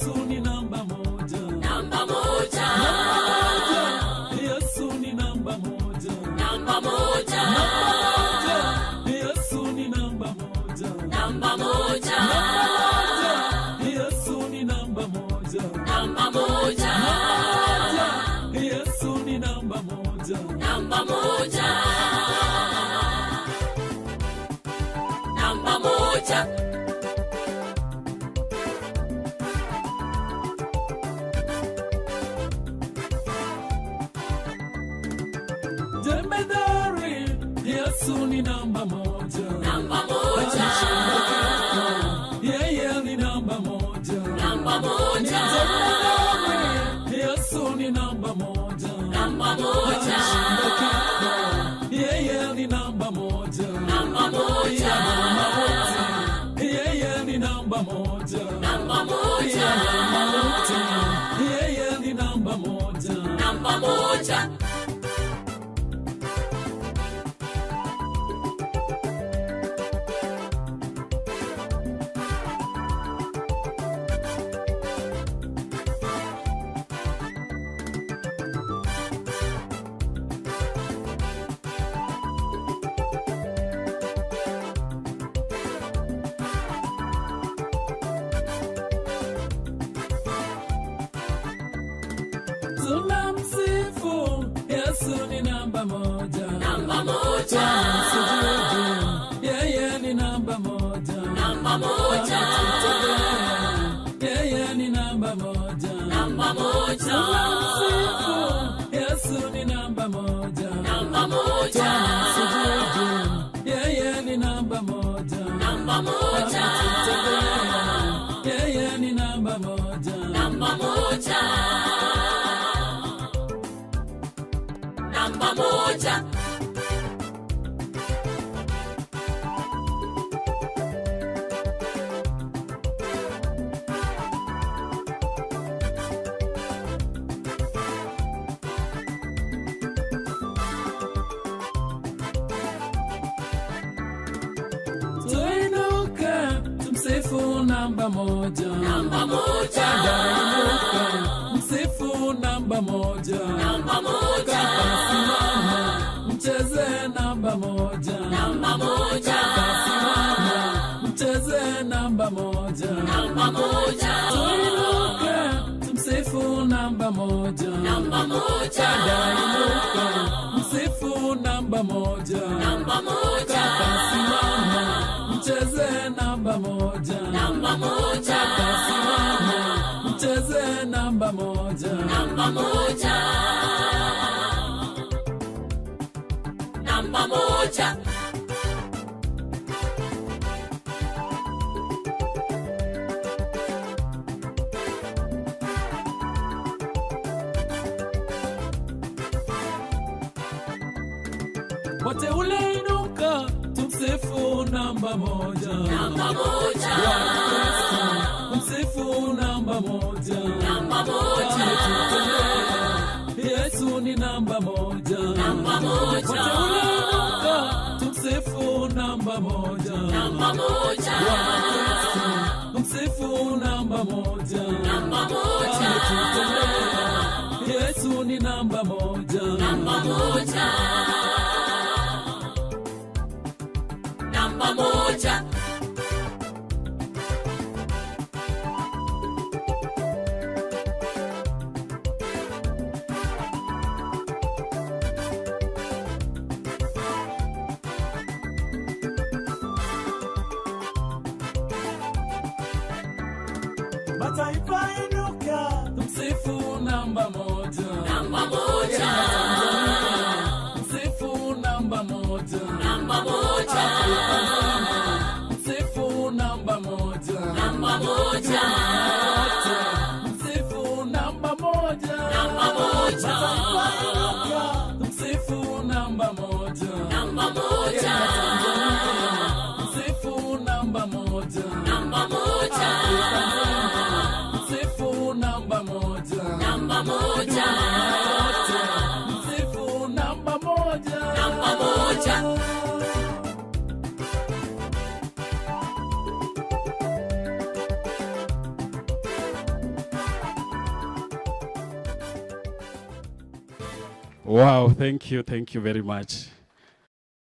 Yesu ni namba moja. Namba moja. Yesu ni namba moja. Namba moja. Yesu ni namba moja. Namba moja. Yesu ni namba moja. Namba moja. Yesu ni namba moja. Namba moja. Namba moja. Jemedari, Yesu ni namba moja. Namba moja. Yeye ni namba moja. Namba moja. Jemedari, Yesu ni namba moja. Namba moja. Yeye ni namba moja. Namba moja. Yeye ni namba moja. Namba moja. Yeye ni namba moja. Namba moja. Tunamsifu Yesu ni namba moja. Namba moja. Yeye ni namba moja. Namba moja. Yeye ni namba moja. Namba moja. Tunamsifu Yesu ni namba moja. Namba moja. Yeye ni namba moja. Namba moja. Yeye ni namba moja. Namba moja. Namba moja. Tuinuke tumsifu namba moja. Namba moja. Tuinuke msifu namba moja. Namba moja. Simama mcheze namba moja. Namba moja. Simama mcheze namba moja. Namba moja. Tuinuke tumsifu namba moja. Namba moja. Tuinuke msifu namba moja. Namba moja. Simama mcheze namba moja. Namba moja. Simama mcheze namba moja. Namba moja. Namba moja. Wateule inuka tumsifu namba moja. Namba moja. Msifu namba moja. Namba moja. Yesu ni namba moja. Namba moja. Wateule inuka tumsifu namba moja. Namba moja. Msifu namba moja. Namba moja. Yesu ni namba moja. Namba moja. Namba moja. Mataifa inuka tumsifu namba moja. Namba moja. Msifu namba moja. Namba moja. Msifu namba moja. Namba moja. Msifu namba moja. Namba moja. Msifu namba moja. Namba moja. Msifu namba moja. Namba moja. Msifu namba moja. Namba moja. Msifu namba moja. Namba moja. Wow, thank you very much.